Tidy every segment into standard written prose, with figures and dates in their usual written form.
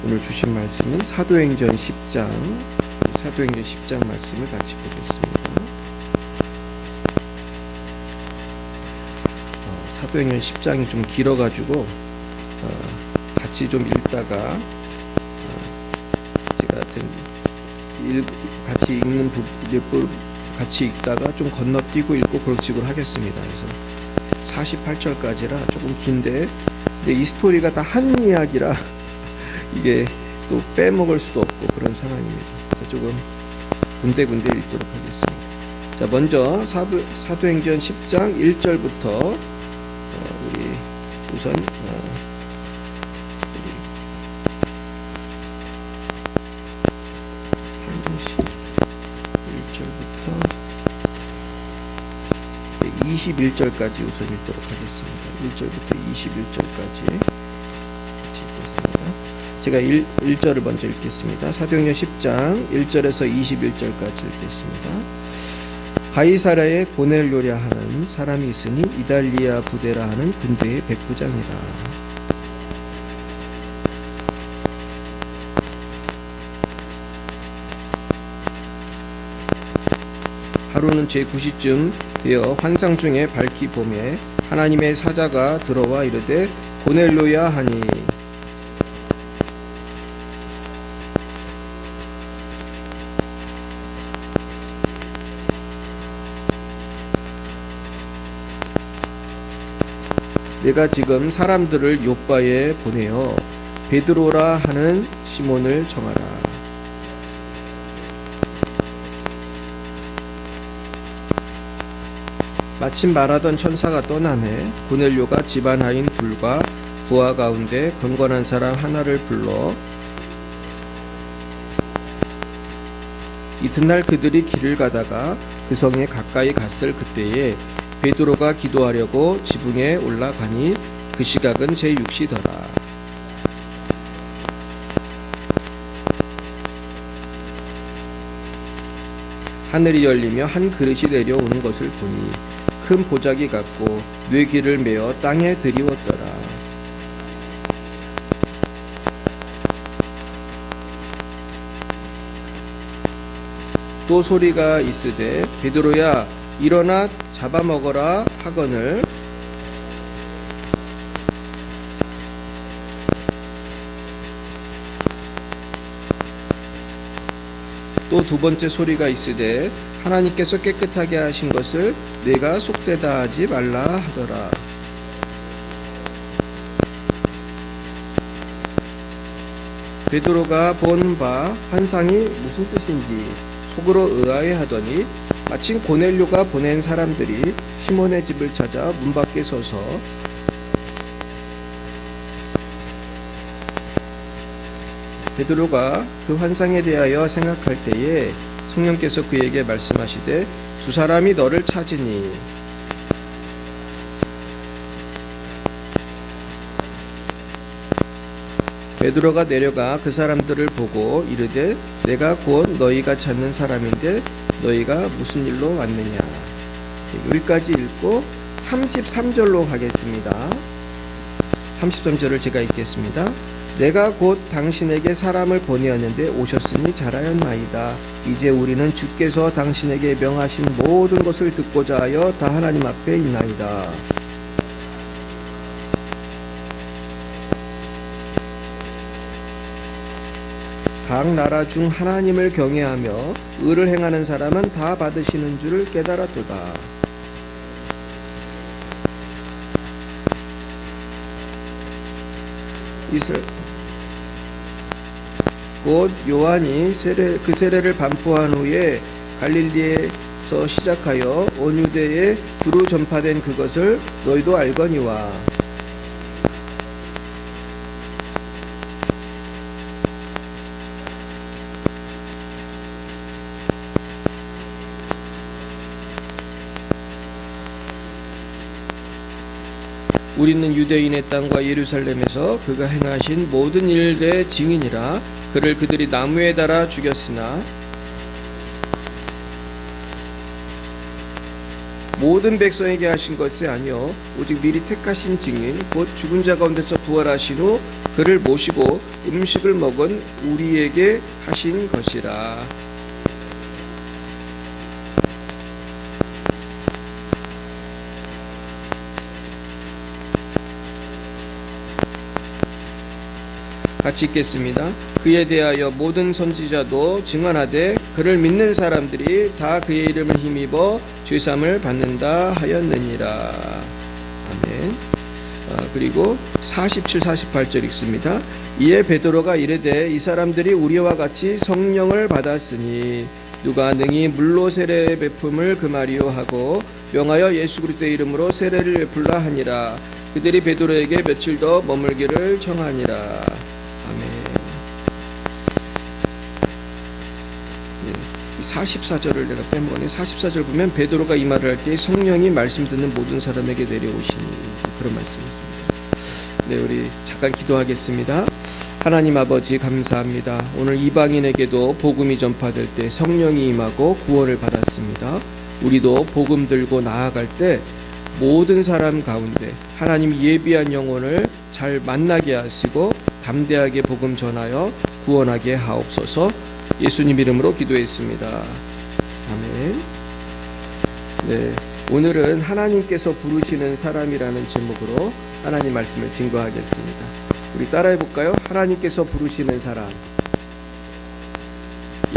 오늘 주신 말씀은 사도행전 10장 말씀을 같이 보겠습니다. 사도행전 10장이 좀 길어가지고 같이 좀 읽다가 제가 같이 읽는 부분 같이 읽다가 좀 건너뛰고 읽고 그런 식으로 하겠습니다. 그래서 48절까지라 조금 긴데, 근데 이 스토리가 다 한 이야기라 이게 또 빼먹을 수도 없고 그런 상황입니다. 그래서 조금 군데군데 읽도록 하겠습니다. 자, 먼저 사도행전 10장 1절부터 우리 우선 21절까지 우선 읽도록 하겠습니다. 1절부터 21절까지 같이 읽겠습니다. 제가 1절을 먼저 읽겠습니다. 사도행전 10장 1절에서 21절까지 읽겠습니다. 가이사랴에 고넬료라 하는 사람이 있으니 이달리아 부데라 하는 군대의 백부장이라. 하루는 제9시쯤 되어 환상 중에 밝히 봄에 하나님의 사자가 들어와 이르되 고넬료야 하니, 내가 지금 사람들을 욥바에 보내어 베드로라 하는 시몬을 정하라. 마침 말하던 천사가 떠나매 고넬료가 집안 하인 둘과 부하 가운데 경건한 사람 하나를 불러 이튿날 그들이 길을 가다가 그 성에 가까이 갔을 그때에 베드로가 기도하려고 지붕에 올라가니 그 시각은 제6시더라. 하늘이 열리며 한 그릇이 내려오는 것을 보니 큰 보자기 같고 뇌기를 메어 땅에 드리웠더라. 또 소리가 있으되 베드로야 일어나 잡아먹어라 하거늘 또 두 번째 소리가 있으되 하나님께서 깨끗하게 하신 것을 내가 속되다 하지 말라 하더라. 베드로가 본 바 환상이 무슨 뜻인지 속으로 의아해하더니 마침 고넬료가 보낸 사람들이 시몬의 집을 찾아 문 밖에 서서 베드로가 그 환상에 대하여 생각할 때에 성령께서 그에게 말씀하시되 두 사람이 너를 찾으니 베드로가 내려가 그 사람들을 보고 이르되 내가 곧 너희가 찾는 사람인데 너희가 무슨 일로 왔느냐. 여기까지 읽고 33절로 가겠습니다. 33절을 제가 읽겠습니다. 내가 곧 당신에게 사람을 보내었는데 오셨으니 잘하였나이다. 이제 우리는 주께서 당신에게 명하신 모든 것을 듣고자 하여 다 하나님 앞에 있나이다. 각 나라 중 하나님을 경외하며 의를 행하는 사람은 다 받으시는 줄을 깨달았도다. 곧 요한이 그 세례를 반포한 후에 갈릴리에서 시작하여 온 유대에 두루 전파된 그것을 너희도 알거니와 우리는 유대인의 땅과 예루살렘에서 그가 행하신 모든 일의 증인이라. 그를 그들이 나무에 달아 죽였으나 모든 백성에게 하신 것이 아니요 오직 미리 택하신 증인 곧 죽은 자 가운데서 부활하신 후 그를 모시고 음식을 먹은 우리에게 하신 것이라. 같이 읽겠습니다. 그에 대하여 모든 선지자도 증언하되 그를 믿는 사람들이 다 그의 이름을 힘입어 죄사함을 받는다 하였느니라. 아멘. 그리고 47, 48절 읽습니다. 이에 베드로가 이르되 이 사람들이 우리와 같이 성령을 받았으니 누가 능히 물로 세례 베품을 금하리요 하고 명하여 예수 그리스도의 이름으로 세례를 베풀라 하니라. 그들이 베드로에게 며칠 더 머물기를 청하니라. 아멘. 44절을 내가 빼먹었네. 44절 보면 베드로가 이 말을 할 때 성령이 말씀 듣는 모든 사람에게 내려오시니, 그런 말씀입니다. 네, 우리 잠깐 기도하겠습니다. 하나님 아버지 감사합니다. 오늘 이방인에게도 복음이 전파될 때 성령이 임하고 구원을 받았습니다. 우리도 복음 들고 나아갈 때 모든 사람 가운데 하나님 예비한 영혼을 잘 만나게 하시고 담대하게 복음 전하여 구원하게 하옵소서. 예수님 이름으로 기도했습니다. 아멘. 네, 오늘은 하나님께서 부르시는 사람이라는 제목으로 하나님 말씀을 증거하겠습니다. 우리 따라해 볼까요? 하나님께서 부르시는 사람.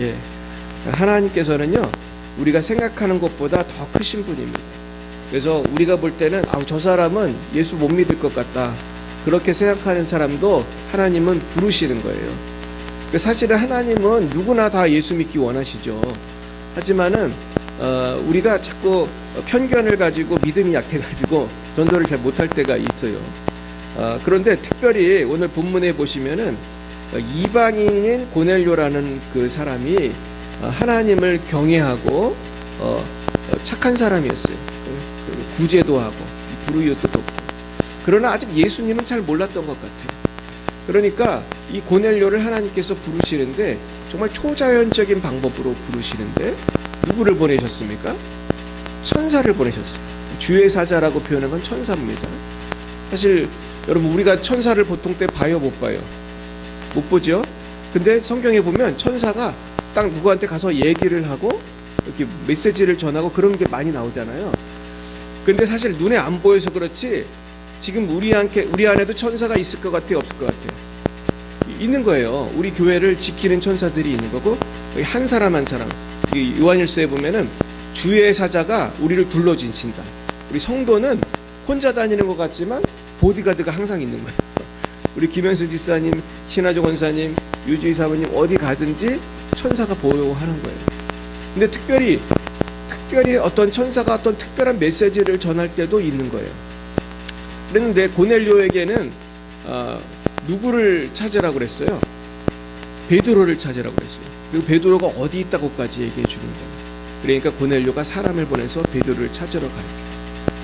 예, 하나님께서는요 우리가 생각하는 것보다 더 크신 분입니다. 그래서 우리가 볼 때는 저 사람은 예수 못 믿을 것 같다, 그렇게 생각하는 사람도 하나님은 부르시는 거예요. 사실은 하나님은 누구나 다 예수 믿기 원하시죠. 하지만은 우리가 자꾸 편견을 가지고 믿음이 약해가지고 전도를 잘 못할 때가 있어요. 그런데 특별히 오늘 본문에 보시면은 이방인인 고넬료라는 그 사람이 하나님을 경외하고 착한 사람이었어요. 구제도 하고 불의도 돕고. 그러나 아직 예수님은 잘 몰랐던 것 같아요. 그러니까 이 고넬료를 하나님께서 부르시는데 정말 초자연적인 방법으로 부르시는데 누구를 보내셨습니까? 천사를 보내셨어요. 주의 사자라고 표현한 건 천사입니다. 사실 여러분 우리가 천사를 보통 때 봐요, 못 봐요? 못 보죠? 근데 성경에 보면 천사가 딱 누구한테 가서 얘기를 하고 이렇게 메시지를 전하고 그런 게 많이 나오잖아요. 근데 사실 눈에 안 보여서 그렇지 지금 우리 안에도 천사가 있을 것 같아요, 없을 것 같아요? 있는 거예요. 우리 교회를 지키는 천사들이 있는 거고, 한 사람 한 사람, 요한일서에 보면은 주의 사자가 우리를 둘러진신다. 우리 성도는 혼자 다니는 것 같지만 보디가드가 항상 있는 거예요. 우리 김현수 지사님, 신하조 권사님, 유주희 사모님 어디 가든지 천사가 보호하는 거예요. 근데 특별히 어떤 천사가 어떤 특별한 메시지를 전할 때도 있는 거예요. 그랬는데 고넬료에게는 누구를 찾으라고 그랬어요? 베드로를 찾으라고 그랬어요. 그리고 베드로가 어디 있다고까지 얘기해 주는 거예요. 그러니까 고넬료가 사람을 보내서 베드로를 찾으러 가요.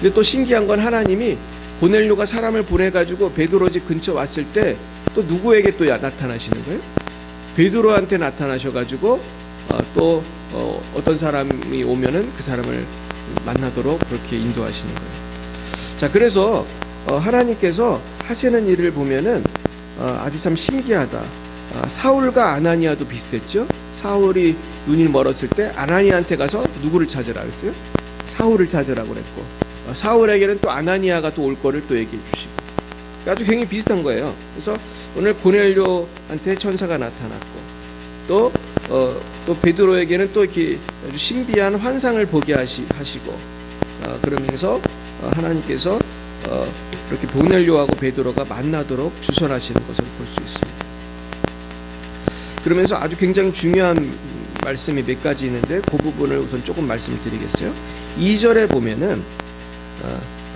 근데 또 신기한 건 하나님이 고넬료가 사람을 보내가지고 베드로 집 근처 왔을 때 또 누구에게 또 나타나시는 거예요? 베드로한테 나타나셔가지고 또 어떤 사람이 오면은 그 사람을 만나도록 그렇게 인도하시는 거예요. 자, 그래서 하나님께서 하시는 일을 보면은 아주 참 신기하다. 사울과 아나니아도 비슷했죠. 사울이 눈이 멀었을 때 아나니아한테 가서 누구를 찾으라 그랬어요? 사울을 찾으라고 그랬고, 사울에게는 또 아나니아가 또 올 거를 또 얘기해 주시고, 아주 굉장히 비슷한 거예요. 그래서 오늘 고넬료한테 천사가 나타났고, 또 베드로에게는 또 이렇게 아주 신비한 환상을 보게 하시고, 그러면서 하나님께서 이렇게 고넬료하고 베드로가 만나도록 주선하시는 것을 볼 수 있습니다. 그러면서 아주 굉장히 중요한 말씀이 몇 가지 있는데 그 부분을 우선 조금 말씀을 드리겠어요. 2절에 보면은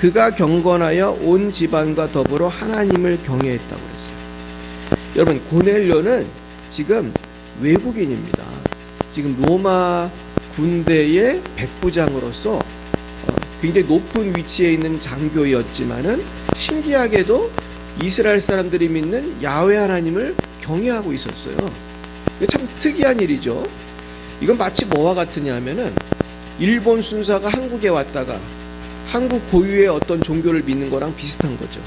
그가 경건하여 온 집안과 더불어 하나님을 경외했다고 했어요. 여러분, 고넬료는 지금 외국인입니다. 지금 로마 군대의 백부장으로서 굉장히 높은 위치에 있는 장교였지만은 신기하게도 이스라엘 사람들이 믿는 야훼 하나님을 경외하고 있었어요. 참 특이한 일이죠. 이건 마치 뭐와 같으냐 하면은 일본 순사가 한국에 왔다가 한국 고유의 어떤 종교를 믿는 거랑 비슷한 거죠.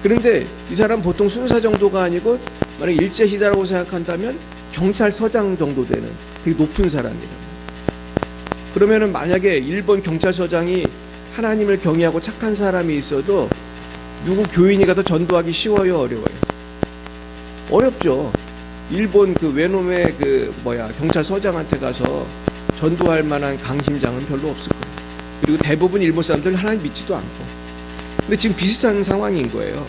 그런데 이 사람 보통 순사 정도가 아니고 만약 일제시대라고 생각한다면 경찰서장 정도 되는 되게 높은 사람이에요. 그러면은 만약에 일본 경찰서장이 하나님을 경외하고 착한 사람이 있어도 누구 교인이 가서 전도하기 쉬워요, 어려워요? 어렵죠. 일본 그 외놈의 경찰서장한테 가서 전도할 만한 강심장은 별로 없을 거예요. 그리고 대부분 일본 사람들은 하나님 믿지도 않고. 근데 지금 비슷한 상황인 거예요.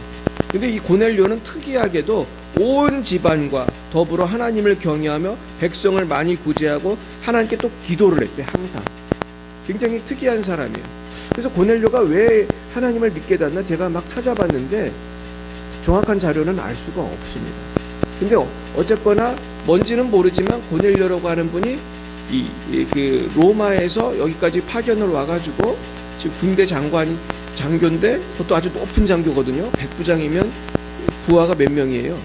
근데 이 고넬료는 특이하게도 온 집안과 더불어 하나님을 경외하며 백성을 많이 구제하고 하나님께 또 기도를 했대, 항상. 굉장히 특이한 사람이에요. 그래서 고넬료가 왜 하나님을 믿게 됐나 제가 막 찾아봤는데 정확한 자료는 알 수가 없습니다. 근데 어쨌거나 뭔지는 모르지만 고넬료라고 하는 분이 그 로마에서 여기까지 파견을 와가지고 지금 군대 장교인데 그것도 아주 높은 장교거든요. 백부장이면 부하가 몇 명이에요?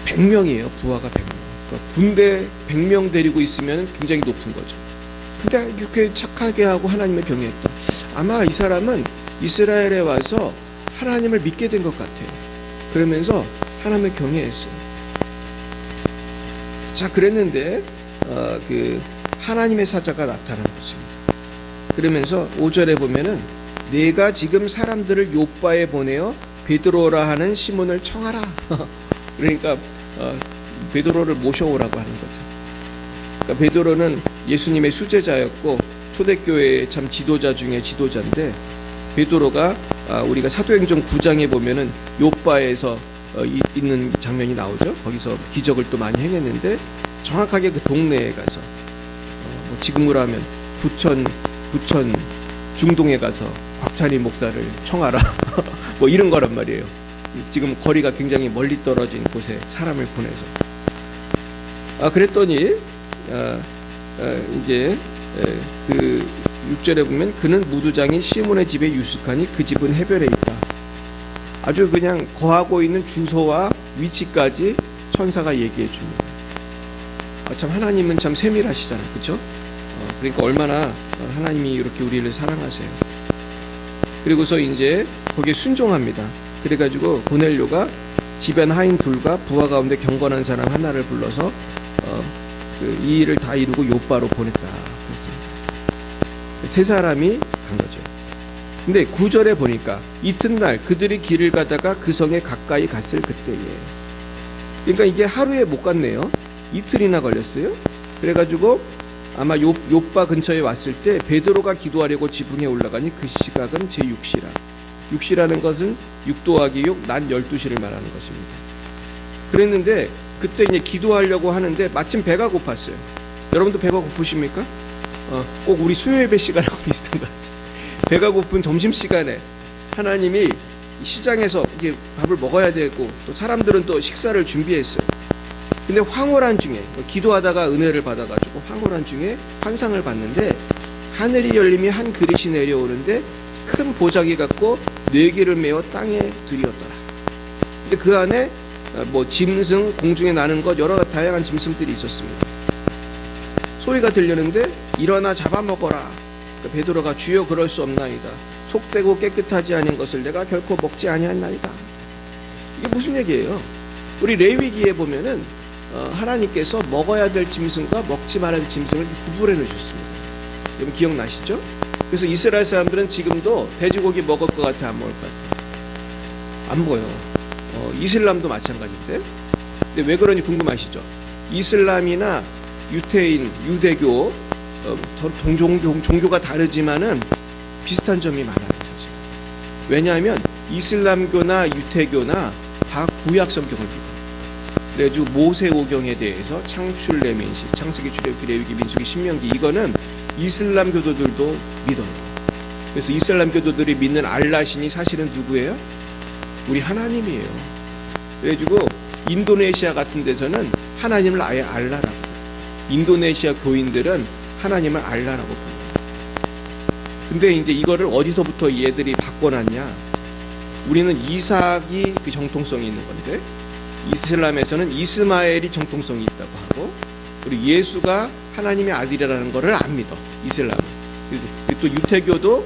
100명이에요. 부하가 100명. 그러니까 군대 100명 데리고 있으면 굉장히 높은 거죠. 근데 이렇게 착하게 하고 하나님을 경외했다. 아마 이 사람은 이스라엘에 와서 하나님을 믿게 된 것 같아요. 그러면서 하나님을 경외했어요. 자, 그랬는데 그 하나님의 사자가 나타난 것입니다. 그러면서 5절에 보면은 내가 지금 사람들을 요빠에 보내어 베드로라 하는 시몬을 청하라. 그러니까 베드로를 모셔오라고 하는 거죠. 그러니까 베드로는 예수님의 수제자였고 초대교회의 참 지도자 중에 지도자인데 베드로가 우리가 사도행전 9장에 보면은 요빠에서 있는 장면이 나오죠. 거기서 기적을 또 많이 행했는데 정확하게 그 동네에 가서 지금으로 하면 부천 중동에 가서 곽찬희 목사를 청하라 뭐 이런 거란 말이에요. 지금 거리가 굉장히 멀리 떨어진 곳에 사람을 보내서 그랬더니 이제 그 6절에 보면 그는 무두장이 시몬의 집에 유숙하니 그 집은 해변에 있다. 아주 그냥 거하고 있는 주소와 위치까지 천사가 얘기해 줍니다. 참 하나님은 참 세밀하시잖아요, 그렇죠? 그러니까 얼마나 하나님이 이렇게 우리를 사랑하세요. 그리고서 이제 거기에 순종합니다. 그래가지고 고넬료가 집안 하인 둘과 부하 가운데 경건한 사람 하나를 불러서 이 일을 다 이루고 요빠로 보냈다. 그랬습니다. 세 사람이 간 거죠. 근데 9절에 보니까 이튿날 그들이 길을 가다가 그 성에 가까이 갔을 그때에, 그러니까 이게 하루에 못 갔네요. 이틀이나 걸렸어요. 그래가지고 아마 요빠 근처에 왔을 때 베드로가 기도하려고 지붕에 올라가니 그 시각은 제6시라. 6시라는 것은 6 더하기 6, 낮 12시를 말하는 것입니다. 그랬는데 그때 이제 기도하려고 하는데 마침 배가 고팠어요. 여러분도 배가 고프십니까? 꼭 우리 수요예배 시간하고 비슷한 것 같아요. 배가 고픈 점심시간에 하나님이 시장에서 이게 밥을 먹어야 되고 또 사람들은 또 식사를 준비했어요. 근데 황홀한 중에 기도하다가 은혜를 받아가지고 황홀한 중에 환상을 봤는데 하늘이 열림이 한 그릇이 내려오는데 큰 보자기 같고 4개를 메어 땅에 들이었더라. 근데 그 안에 뭐 짐승, 공중에 나는 것 여러 다양한 짐승들이 있었습니다. 소리가 들리는데 일어나 잡아먹어라. 그러니까 베드로가 주여 그럴 수 없나이다. 속되고 깨끗하지 않은 것을 내가 결코 먹지 아니하나이다. 이게 무슨 얘기예요? 우리 레위기에 보면은 하나님께서 먹어야 될 짐승과 먹지 말아야 될 짐승을 구분해 놓으셨습니다. 여러분 기억나시죠? 그래서 이스라엘 사람들은 지금도 돼지고기 먹을 것 같아, 안 먹을 것 같아? 안 먹어요. 이슬람도 마찬가지인데. 근데 왜 그런지 궁금하시죠? 이슬람이나 유태인, 유대교 종교가 다르지만은 비슷한 점이 많아요. 사실. 왜냐하면 이슬람교나 유태교나 다 구약 성경을 믿어요. 그래가지고 모세오경에 대해서 창출, 레민시, 창세기, 출애굽기, 레위기, 민수기, 신명기 이거는 이슬람 교도들도 믿어요. 그래서 이슬람 교도들이 믿는 알라신이 사실은 누구예요? 우리 하나님이에요. 그래가지고 인도네시아 같은 데서는 하나님을 아예 알라라고 해요. 인도네시아 교인들은 하나님을 알라라고 불러요. 근데 이제 이거를 어디서부터 얘들이 바꿔놨냐? 우리는 이삭이 그 정통성이 있는 건데 이슬람에서는 이스마엘이 정통성이 있다고 하고, 그리고 예수가 하나님의 아들이라는 것을 안 믿어, 이슬람은. 또 유태교도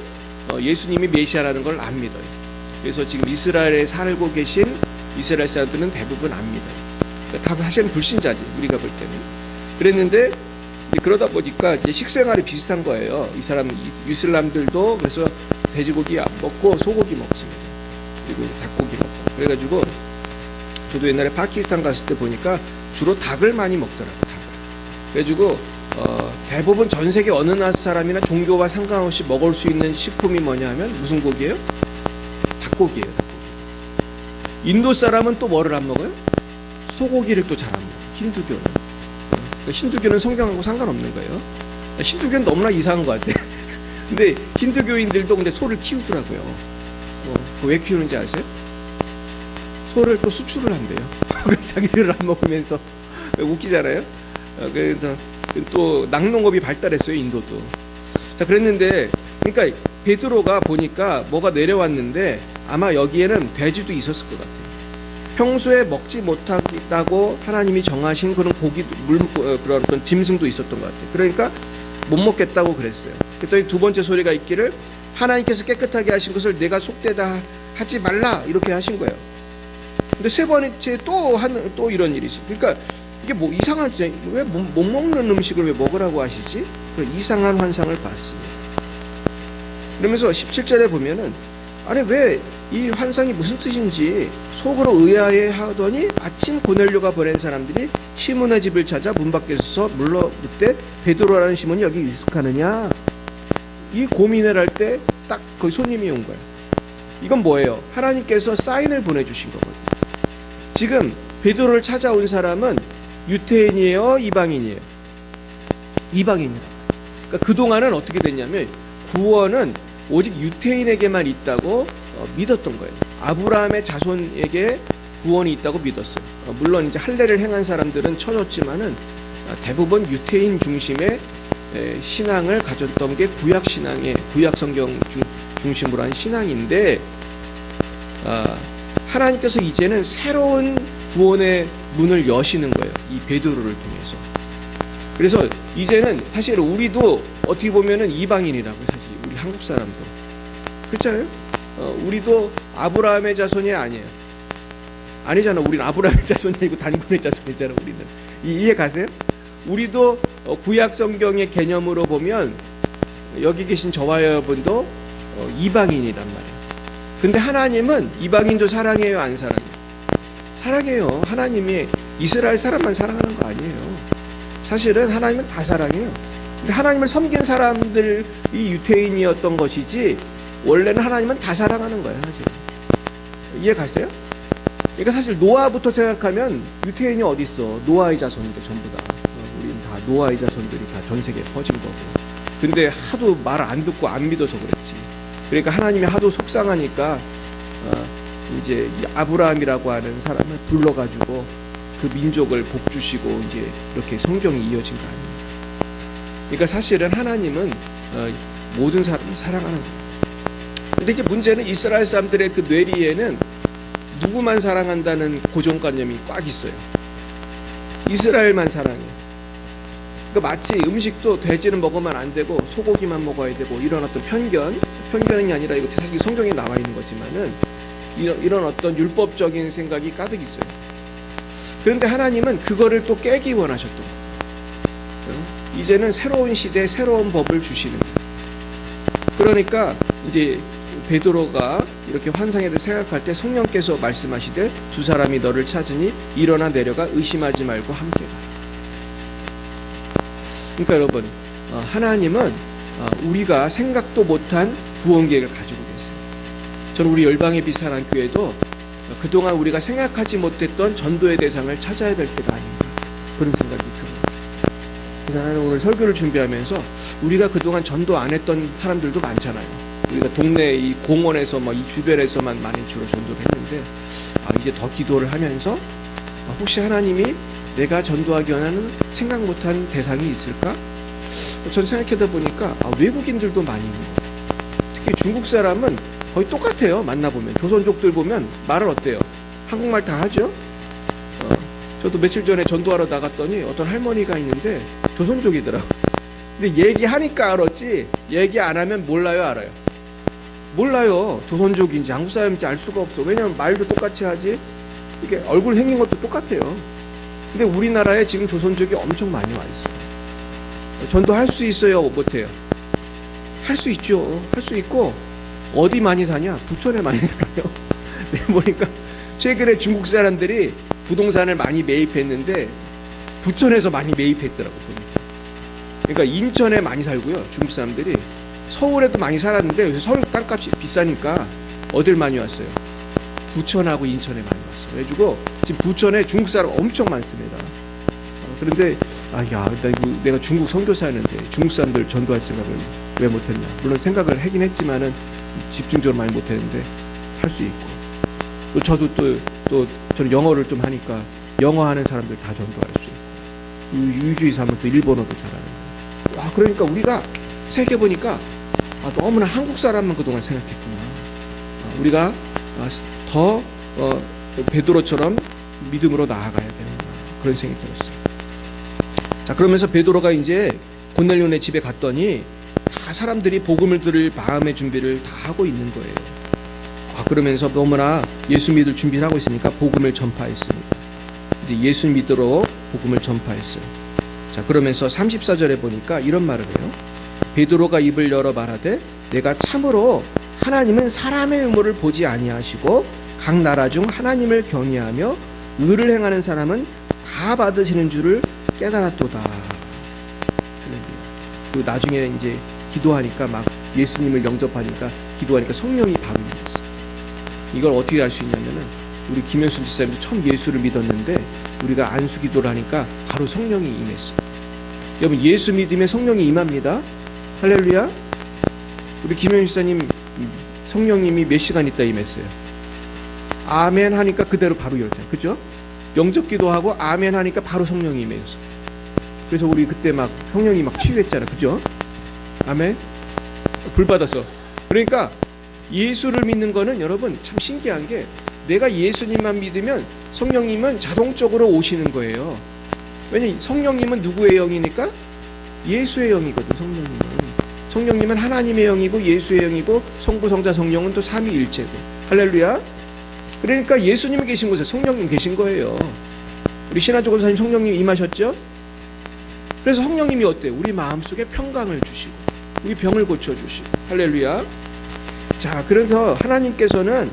예수님이 메시아라는 걸 안 믿어요. 그래서 지금 이스라엘에 살고 계신 이스라엘 사람들은 대부분 안 믿어요. 그러니까 다 사실은 불신자지, 우리가 볼 때는. 그랬는데 그러다 보니까 이제 식생활이 비슷한 거예요. 이 사람 이슬람들도 그래서 돼지고기 안 먹고 소고기 먹습니다. 그리고 닭고기 먹고. 그래가지고 저도 옛날에 파키스탄 갔을 때 보니까 주로 닭을 많이 먹더라고요. 닭을. 그래가지고 대부분 전 세계 어느 나라 사람이나 종교와 상관없이 먹을 수 있는 식품이 뭐냐 하면 무슨 고기예요? 닭고기예요. 닭고기. 인도 사람은 또 뭐를 안 먹어요? 소고기를 또 잘 안 먹어요. 힌두교는. 힌두교는 성경하고 상관없는 거예요. 힌두교는 너무나 이상한 것 같아. 근데 힌두교인들도 근데 소를 키우더라고요. 왜 키우는지 아세요? 소를 또 수출을 한대요. 자기들을 안 먹으면서. 웃기잖아요. 그래서 또 낙농업이 발달했어요, 인도도. 자, 그랬는데 그러니까 베드로가 보니까 뭐가 내려왔는데 아마 여기에는 돼지도 있었을 것 같아요. 평소에 먹지 못하겠다고 하나님이 정하신 그런 고기, 그런 어떤 짐승도 있었던 것 같아요. 그러니까 못 먹겠다고 그랬어요. 그랬더니 두 번째 소리가 있기를 하나님께서 깨끗하게 하신 것을 내가 속되다 하지 말라 이렇게 하신 거예요. 근데 세 번째 또 이런 일이 있어요. 그러니까 이게 뭐 이상하지? 왜 못 먹는 음식을 왜 먹으라고 하시지? 그런 이상한 환상을 봤습니다. 그러면서 17절에 보면은 아니 왜 이 환상이 무슨 뜻인지 속으로 의아해 하더니 아침 고넬료가 보낸 사람들이 시몬의 집을 찾아 문 밖에서 물러 묻되 베드로라는 시몬이 여기 유숙하느냐? 이 고민을 할 때 딱 거기 손님이 온 거예요. 이건 뭐예요? 하나님께서 사인을 보내주신 거거든요. 지금 베드로를 찾아온 사람은 유태인이에요? 이방인이에요? 이방인이에요. 그러니까 그동안은 어떻게 됐냐면 구원은 오직 유태인에게만 있다고 믿었던 거예요. 아브라함의 자손에게 구원이 있다고 믿었어요. 물론 이제 할례를 행한 사람들은 쳐줬지만은 대부분 유태인 중심의 신앙을 가졌던 게 구약 신앙의 구약 성경 중심으로 한 신앙인데 하나님께서 이제는 새로운 구원의 문을 여시는 거예요. 이 베드로를 통해서. 그래서 이제는 사실 우리도 어떻게 보면은 이방인이라고요. 사실 우리 한국 사람도 그렇잖아요. 우리도 아브라함의 자손이 아니잖아. 우리는 아브라함의 자손이 아니고 단군의 자손이잖아. 우리는 이해 가세요? 우리도 구약 성경의 개념으로 보면 여기 계신 저와 여러분도 이방인이란 말이에요. 근데 하나님은 이방인도 사랑해요, 안 사랑해요? 사랑해요. 하나님이 이스라엘 사람만 사랑하는 거 아니에요. 사실은 하나님은 다 사랑해요. 근데 하나님을 섬긴 사람들이 유태인이었던 것이지 원래는 하나님은 다 사랑하는 거예요. 사실 이해 가세요? 그러니까 사실 노아부터 생각하면 유태인이 어디 있어? 노아의 자손인데 전부 다. 우리는 다 노아의 자손들이 다 전 세계에 퍼진 거고. 근데 하도 말 안 듣고 안 믿어서 그랬지. 그러니까 하나님이 하도 속상하니까 이제 아브라함이라고 하는 사람을 불러가지고 그 민족을 복 주시고 이제 이렇게 성경이 이어진 거 아니에요. 그러니까 사실은 하나님은 모든 사람을 사랑하는 거예요. 근데 이제 문제는 이스라엘 사람들의 그 뇌리에는 누구만 사랑한다는 고정관념이 꽉 있어요. 이스라엘만 사랑해요. 그러니까 마치 음식도 돼지는 먹으면 안 되고 소고기만 먹어야 되고 이런 어떤 편견이 아니라 이거 사실 성경에 나와 있는 거지만은 이런 어떤 율법적인 생각이 가득 있어요. 그런데 하나님은 그거를 또 깨기 원하셨던 거예요. 이제는 새로운 시대에 새로운 법을 주시는 거예요. 그러니까 이제 베드로가 이렇게 환상에 대해 생각할 때 성령께서 말씀하시되 두 사람이 너를 찾으니 일어나 내려가 의심하지 말고 함께 가라. 그러니까 여러분 하나님은 우리가 생각도 못한 구원 계획을 가지고 계세요. 저는 우리 열방의 비산한 교회도 그동안 우리가 생각하지 못했던 전도의 대상을 찾아야 될 때가 아닌가 그런 생각이 들어요. 그래서 나는 오늘 설교를 준비하면서 우리가 그동안 전도 안 했던 사람들도 많잖아요. 우리가 동네 이 공원에서 이 주변에서만 많이 주로 전도를 했는데 이제 더 기도를 하면서 혹시 하나님이 내가 전도하기 원하는 생각 못한 대상이 있을까? 전 생각해다 보니까 외국인들도 많이 있는 거예요. 특히 중국 사람은 거의 똑같아요. 만나보면 조선족들 보면 말을 어때요? 한국말 다 하죠? 저도 며칠 전에 전도하러 나갔더니 어떤 할머니가 있는데 조선족이더라고요. 근데 얘기하니까 알았지 얘기 안 하면 몰라요 알아요? 몰라요. 조선족인지 한국 사람인지 알 수가 없어. 왜냐면 말도 똑같이 하지, 이게 얼굴 생긴 것도 똑같아요. 근데 우리나라에 지금 조선족이 엄청 많이 와 있어요. 전도할 수 있어요, 못해요? 할 수 있죠. 할 수 있고, 어디 많이 사냐? 부천에 많이 살아요. 내가 보니까 최근에 중국 사람들이 부동산을 많이 매입했는데 부천에서 많이 매입했더라고 보니까. 그러니까 인천에 많이 살고요, 중국 사람들이. 서울에도 많이 살았는데 요새 서울 땅값이 비싸니까 어딜 많이 왔어요? 부천하고 인천에 많이 왔어요. 그래가지고 지금 부천에 중국 사람 엄청 많습니다. 그런데 내가 중국 선교사였는데 중국 사람들 전도할 생각을 왜 못했나? 물론 생각을 하긴 했지만은 집중적으로 많이 못했는데 할 수 있고, 또 저도 또 저는 영어를 좀 하니까 영어 하는 사람들 다 전도할 수 있고, 유주에서 하면 또 일본어도 잘하는 거예요. 와, 그러니까 우리가 생각해 보니까 너무나 한국 사람만 그동안 생각했구나. 우리가 더 베드로처럼 믿음으로 나아가야 되는구나, 그런 생각이 들었어요. 자, 그러면서 베드로가 이제 고넬료네 집에 갔더니 다 사람들이 복음을 들을 마음의 준비를 다 하고 있는 거예요. 그러면서 너무나 예수 믿을 준비를 하고 있으니까 복음을 전파했습니다. 이제 예수 믿으러 복음을 전파했어요. 자, 그러면서 34절에 보니까 이런 말을 해요. 베드로가 입을 열어 말하되 내가 참으로 하나님은 사람의 의모를 보지 아니하시고 각 나라 중 하나님을 경외하며 의를 행하는 사람은 다 받으시는 줄을 깨달았도다. 그리고 나중에 이제 기도하니까 막 예수님을 영접하니까 기도하니까 성령이 바로 임했어요. 이걸 어떻게 알 수 있냐면은 우리 김현순 집사님도 처음 예수를 믿었는데 우리가 안수 기도를 하니까 바로 성령이 임했어요. 여러분, 예수 믿음에 성령이 임합니다. 할렐루야. 우리 김현순 집사님 성령님이 몇 시간 있다 임했어요. 아멘 하니까 그대로 바로 열잖아요. 그죠? 영접 기도하고 아멘 하니까 바로 성령이 임했어요. 그래서 우리 그때 막 성령이 막 치유했잖아요. 그죠? 아멘. 불 받았어. 그러니까 예수를 믿는 거는 여러분 참 신기한 게, 내가 예수님만 믿으면 성령님은 자동적으로 오시는 거예요. 왜냐면 성령님은 누구의 영이니까? 예수의 영이거든. 성령님은 하나님의 영이고 예수의 영이고 성부 성자 성령은 또 삼위일체고. 할렐루야. 그러니까 예수님이 계신 곳에 성령님 계신 거예요. 우리 신한주 권사님 성령님 임하셨죠? 그래서 성령님이 어때요? 우리 마음속에 평강을 주시고 우리 병을 고쳐주시고. 할렐루야. 자, 그래서 하나님께서는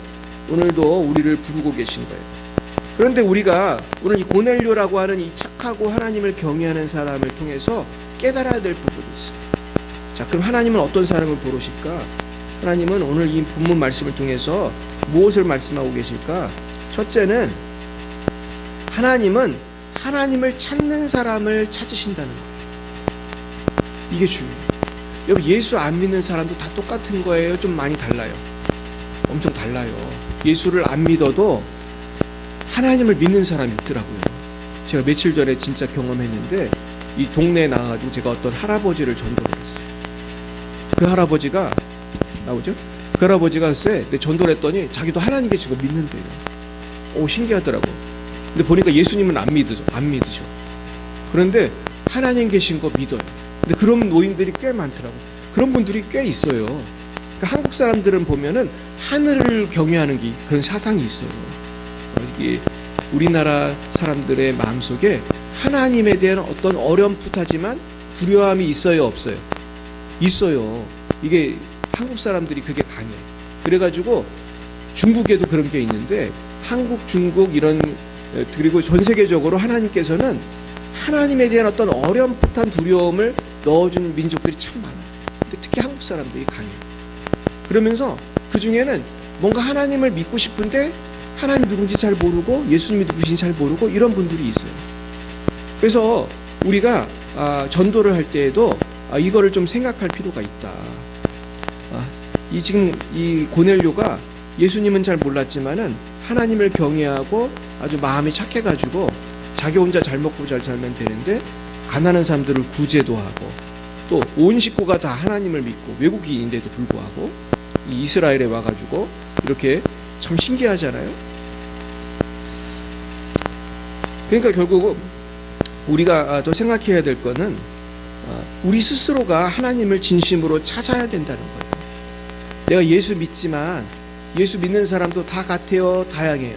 오늘도 우리를 부르고 계신 거예요. 그런데 우리가 오늘 이 고넬료라고 하는 이 착하고 하나님을 경외하는 사람을 통해서 깨달아야 될 부분이 있어요. 자, 그럼 하나님은 어떤 사람을 부르실까? 하나님은 오늘 이 본문 말씀을 통해서 무엇을 말씀하고 계실까? 첫째는 하나님은 하나님을 찾는 사람을 찾으신다는 거예요. 이게 중요해요. 여러분, 예수 안 믿는 사람도 다 똑같은 거예요? 좀 많이 달라요? 엄청 달라요. 예수를 안 믿어도 하나님을 믿는 사람이 있더라고요. 제가 며칠 전에 진짜 경험했는데, 이 동네에 나가가지고 제가 어떤 할아버지를 전도를 했어요. 그 할아버지가 나오죠? 그 할아버지가 글쎄 전도를 했더니 자기도 하나님 계시고 믿는데요. 오, 신기하더라고. 근데 보니까 예수님은 안 믿으셔. 그런데 하나님 계신 거 믿어요. 근데 그런 노인들이 꽤 많더라고. 그런 분들이 꽤 있어요. 그러니까 한국 사람들은 보면은 하늘을 경외하는 그런 사상이 있어요. 이게 우리나라 사람들의 마음속에 하나님에 대한 어떤 어렴풋하지만 두려움이 있어요, 없어요? 있어요. 이게 한국 사람들이 그게 강해. 그래가지고 중국에도 그런 게 있는데, 한국, 중국 이런, 그리고 전 세계적으로 하나님께서는 하나님에 대한 어떤 어렴풋한 두려움을 넣어준 민족들이 참 많아요. 근데 특히 한국 사람들이 강해요. 그러면서 그 중에는 뭔가 하나님을 믿고 싶은데 하나님 누군지 잘 모르고 예수님이 누구신지 잘 모르고 이런 분들이 있어요. 그래서 우리가 전도를 할 때에도 이거를 좀 생각할 필요가 있다. 지금 이 고넬료가 예수님은 잘 몰랐지만은 하나님을 경외하고 아주 마음이 착해가지고 자기 혼자 잘 먹고 잘 살면 되는데 가난한 사람들을 구제도 하고 또 온 식구가 다 하나님을 믿고 외국인인데도 불구하고 이 이스라엘에 와가지고 이렇게 참 신기하잖아요. 그러니까 결국은 우리가 더 생각해야 될 거는 우리 스스로가 하나님을 진심으로 찾아야 된다는 거예요. 내가 예수 믿지만 예수 믿는 사람도 다 같아요? 다양해요.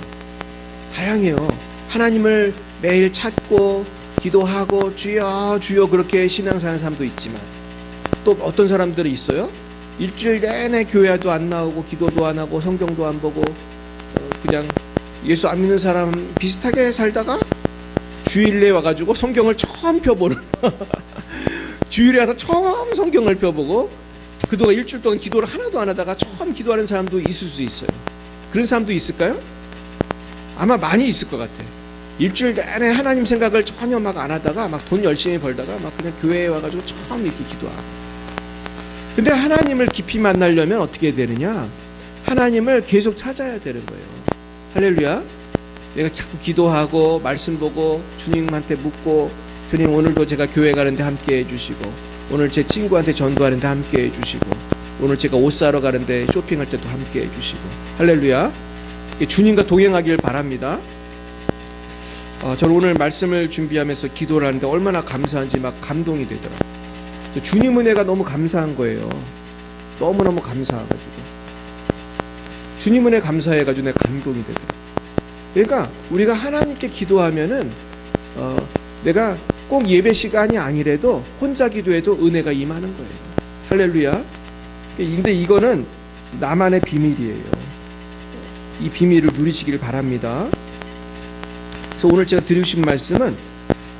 다양해요. 하나님을 매일 찾고 기도하고 주여 주여 그렇게 신앙생활하는 사람도 있지만, 또 어떤 사람들이 있어요. 일주일 내내 교회도 안 나오고 기도도 안 하고 성경도 안 보고 그냥 예수 안 믿는 사람 비슷하게 살다가 주일에 와가지고 성경을 처음 펴보는 주일에 와서 처음 성경을 펴보고 그동안 일주일 동안 기도를 하나도 안 하다가 처음 기도하는 사람도 있을 수 있어요. 그런 사람도 있을까요? 아마 많이 있을 것 같아요. 일주일 내내 하나님 생각을 전혀 막 안 하다가 막 돈 열심히 벌다가 막 그냥 교회에 와가지고 처음 이렇게 기도하고. 근데 하나님을 깊이 만나려면 어떻게 해야 되느냐? 하나님을 계속 찾아야 되는 거예요. 할렐루야. 내가 자꾸 기도하고 말씀 보고 주님한테 묻고, 주님 오늘도 제가 교회 가는데 함께 해주시고, 오늘 제 친구한테 전도하는데 함께 해주시고, 오늘 제가 옷 사러 가는데 쇼핑할 때도 함께 해주시고. 할렐루야. 주님과 동행하길 바랍니다. 저는 오늘 말씀을 준비하면서 기도를 하는데 얼마나 감사한지 막 감동이 되더라고요. 주님 은혜가 너무 감사한 거예요. 너무너무 감사해가지고 주님 은혜 감사해가지고 내가 감동이 되더라고요. 그러니까 우리가 하나님께 기도하면은 내가 꼭 예배 시간이 아니래도 혼자 기도해도 은혜가 임하는 거예요. 할렐루야. 근데 이거는 나만의 비밀이에요. 이 비밀을 누리시길 바랍니다. 그래서 오늘 제가 드리고 싶은 말씀은,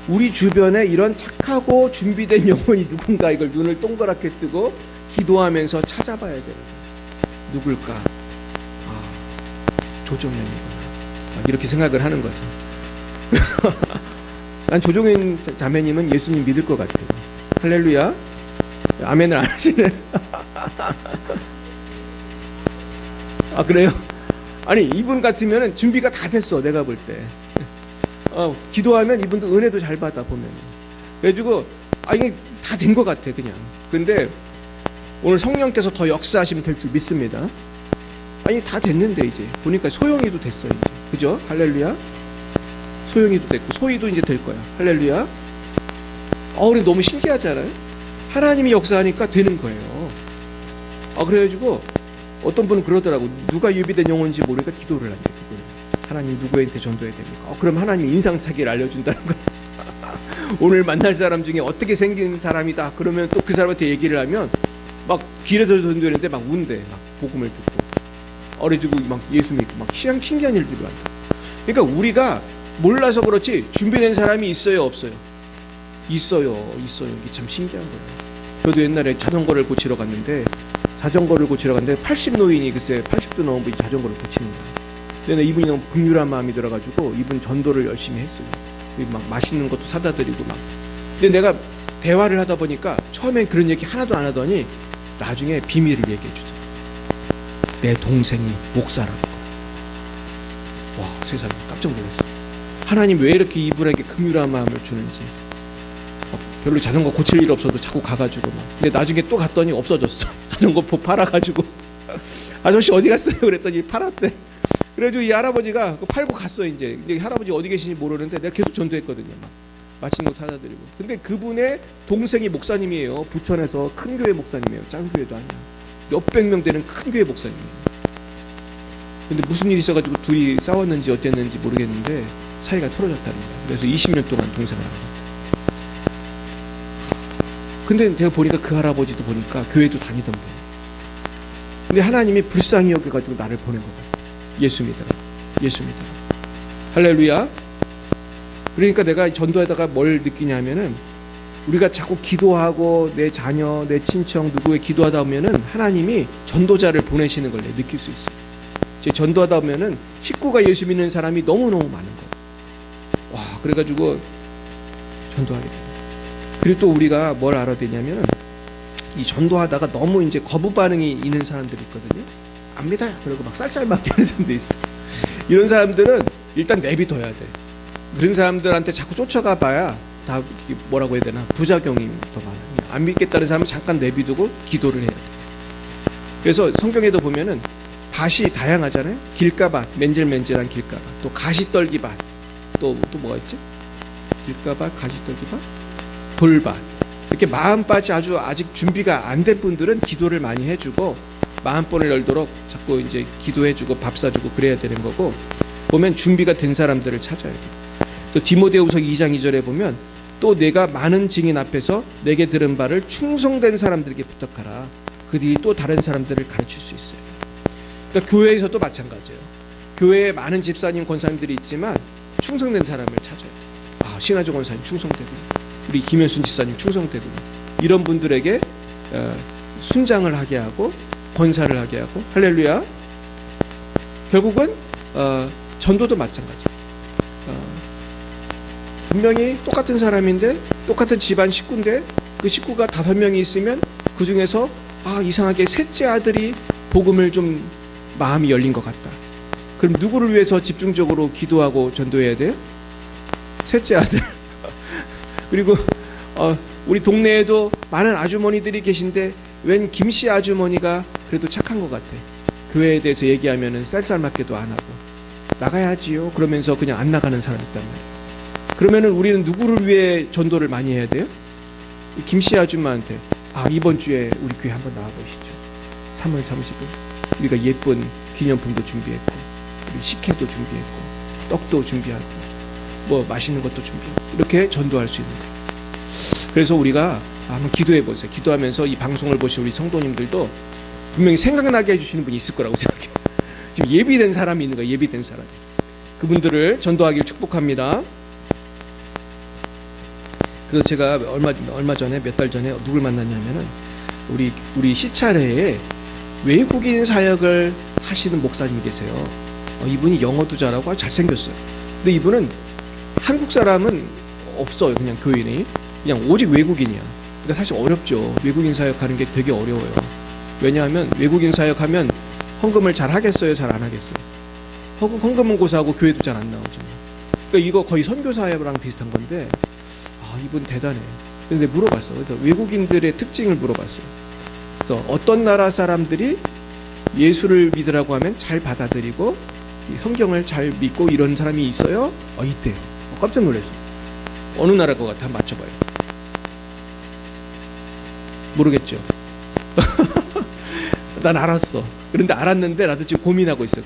우리 주변에 이런 착하고 준비된 영혼이 누군가, 이걸 눈을 동그랗게 뜨고 기도하면서 찾아봐야 되는 거예요. 누굴까? 조정현이구나. 이렇게 생각을 하는 거죠. 난 조정현 자매님은 예수님 믿을 것 같아요. 할렐루야. 아멘을 안 하시네. 그래요? 아니, 이분 같으면 준비가 다 됐어, 내가 볼 때. 기도하면 이분도 은혜도 잘 받아, 보면. 그래가지고 이게 다 된 것 같아, 그냥. 근데 오늘 성령께서 더 역사하시면 될 줄 믿습니다. 다 됐는데 이제 보니까 소영이도 됐어, 이제. 그죠? 할렐루야. 소영이도 됐고 소희도 이제 될 거야. 할렐루야. 우리 너무 신기하잖아요. 하나님이 역사하니까 되는 거예요. 그래가지고 어떤 분은 그러더라고. 누가 예비된 영혼인지 모르니까 기도를 한대. 하나님 누구한테 전도해야 됩니까? 그럼 하나님이 인상착의를 알려준다는 거야. 오늘 만날 사람 중에 어떻게 생긴 사람이다. 그러면 또 그 사람한테 얘기를 하면 막 길에서 전도했는데 막 운대. 막 복음을 듣고 어려지고 막 예수 믿고 막 신기한 일들이 많다. 그러니까 우리가 몰라서 그렇지 준비된 사람이 있어요, 없어요? 있어요. 이게 참 신기한 거예요. 저도 옛날에 자전거를 고치러 갔는데 80노인이 글쎄 80도 넘은 분이 자전거를 고치는 거예요. 근데 이분이 너무 긍휼한 마음이 들어가지고 이분 전도를 열심히 했어요. 막 맛있는 것도 사다 드리고 막. 근데 내가 대화를 하다 보니까 처음엔 그런 얘기 하나도 안 하더니 나중에 비밀을 얘기해 주죠. 내 동생이 목사라는 거. 와, 세상에 깜짝 놀랐어요. 하나님 왜 이렇게 이분에게 긍휼한 마음을 주는지. 별로 자전거 고칠 일 없어도 자꾸 가가지고 막. 근데 나중에 또 갔더니 없어졌어. 자전거 팔아가지고. 아저씨 어디 갔어요? 그랬더니 팔았대. 그래가지고 이 할아버지가 그거 팔고 갔어. 이제 할아버지 어디 계신지 모르는데 내가 계속 전도했거든요. 막 맛있는 거 사다 드리고. 근데 그분의 동생이 목사님이에요. 부천에서 큰 교회 목사님이에요. 작은 교회도 아니야. 몇백 명 되는 큰 교회 목사님이에요. 근데 무슨 일이 있어가지고 둘이 싸웠는지 어땠는지 모르겠는데 사이가 틀어졌다는 거야. 그래서 20년 동안 동생을 하고. 근데 제가 보니까 그 할아버지도 보니까 교회도 다니던 분. 근데 하나님이 불쌍히 여겨가지고 나를 보낸 것 같아요. 예수 믿어라. 할렐루야. 그러니까 내가 전도하다가 뭘 느끼냐면은, 우리가 자꾸 기도하고 내 자녀, 내 친척 누구에 기도하다 보면은 하나님이 전도자를 보내시는 걸 느낄 수 있어요. 제 전도하다 보면은 식구가 예수 믿는 사람이 너무너무 많은 거예요. 와, 그래가지고 전도하게 돼요. 그리고 또 우리가 뭘 알아야 되냐면은, 이 전도하다가 너무 이제 거부 반응이 있는 사람들이 있거든요. 안 믿어요. 그리고 막 쌀쌀맞게 하는 사람도 있어. 이런 사람들은 일단 내비둬야 돼. 그런 사람들한테 자꾸 쫓아가 봐야 다 뭐라고 해야 되나, 부작용이 더 많아요. 안 믿겠다는 사람은 잠깐 내비두고 기도를 해야 돼. 그래서 성경에도 보면은 밭이 다양하잖아요. 길가밭, 맨질맨질한 길가밭, 또 가시떨기밭, 또 뭐가 있지? 길가밭, 가시떨기밭, 돌밭. 이렇게 마음밭이 아직 준비가 안 된 분들은 기도를 많이 해주고, 마음번을 열도록 자꾸 이제 기도해주고 밥 사주고 그래야 되는 거고, 보면 준비가 된 사람들을 찾아야 돼. 또 디모데후서 2장 2절에 보면 또 내가 많은 증인 앞에서 내게 들은 바를 충성된 사람들에게 부탁하라. 그들이 또 다른 사람들을 가르칠 수 있어요. 그러니까 교회에서도 마찬가지예요. 교회에 많은 집사님, 권사님들이 있지만 충성된 사람을 찾아야 돼요. 아, 신하조 권사님 충성되구나. 우리 김현순 집사님 충성되구나. 이런 분들에게 순장을 하게 하고 권사를 하게 하고, 할렐루야. 결국은 전도도 마찬가지예요. 분명히 똑같은 사람인데, 똑같은 집안 식구인데, 그 식구가 5명이 있으면 그 중에서 이상하게 셋째 아들이 복음을 좀 마음이 열린 것 같다. 그럼 누구를 위해서 집중적으로 기도하고 전도해야 돼요? 셋째 아들. 그리고 우리 동네에도 많은 아주머니들이 계신데 웬 김씨 아주머니가 그래도 착한 것 같아. 교회에 대해서 얘기하면은 쌀쌀맞게도 안 하고, 나가야지요 그러면서 그냥 안 나가는 사람이 있단 말이에요. 그러면은 우리는 누구를 위해 전도를 많이 해야 돼요? 김씨 아줌마한테 이번 주에 우리 교회 한번 나와보시죠. 3월 30일 우리가 예쁜 기념품도 준비했고, 우리 식혜도 준비했고, 떡도 준비하고, 뭐 맛있는 것도 준비하고, 이렇게 전도할 수 있는 거예요. 그래서 우리가 한번 기도해 보세요. 기도하면서 이 방송을 보신 우리 성도님들도 분명히 생각나게 해주시는 분이 있을 거라고 생각해요. 지금 예비된 사람이 있는 거예요. 예비된 사람이. 그분들을 전도하길 축복합니다. 그래서 제가 얼마 전에, 몇 달 전에 누굴 만났냐면은 우리 시찰회에 외국인 사역을 하시는 목사님이 계세요. 이분이 영어도 잘하고 아주 잘생겼어요. 근데 이분은 한국 사람은 없어요. 그냥 교인이 그냥 오직 외국인이야. 그러니까 사실 어렵죠. 외국인 사역하는 게 되게 어려워요. 왜냐하면 외국인 사역하면 헌금을 잘 하겠어요, 잘 안 하겠어요? 헌금은 고사하고 교회도 잘 안 나오잖아요. 그러니까 이거 거의 선교 사역이랑 비슷한 건데, 이분 대단해. 근데 물어봤어. 그래서 외국인들의 특징을 물어봤어요. 그래서 어떤 나라 사람들이 예수를 믿으라고 하면 잘 받아들이고 성경을 잘 믿고 이런 사람이 있어요? 있대요. 깜짝 놀랐어. 어느 나라일 것 같아? 한번 맞춰봐요. 모르겠죠? 난 알았어. 그런데 알았는데 나도 지금 고민하고 있어요.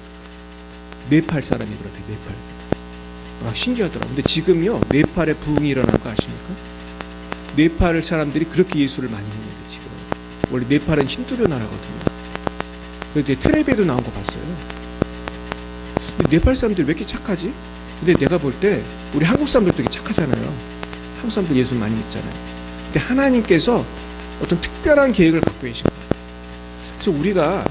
네팔 사람이 그렇대. 네팔 사람. 신기하더라. 근데 지금요, 네팔에 부흥이 일어난 거 아십니까? 네팔 사람들이 그렇게 예수를 많이 믿는데, 지금. 원래 네팔은 힌두교 나라거든요. 그런데 텔레비에도 나온 거 봤어요. 네팔 사람들이 왜 이렇게 착하지? 근데 내가 볼 때 우리 한국 사람들도 되게 착하잖아요. 한국 사람들 예수 많이 믿잖아요. 근데 하나님께서 어떤 특별한 계획을 갖고 계신 거예요. 그래서 우리가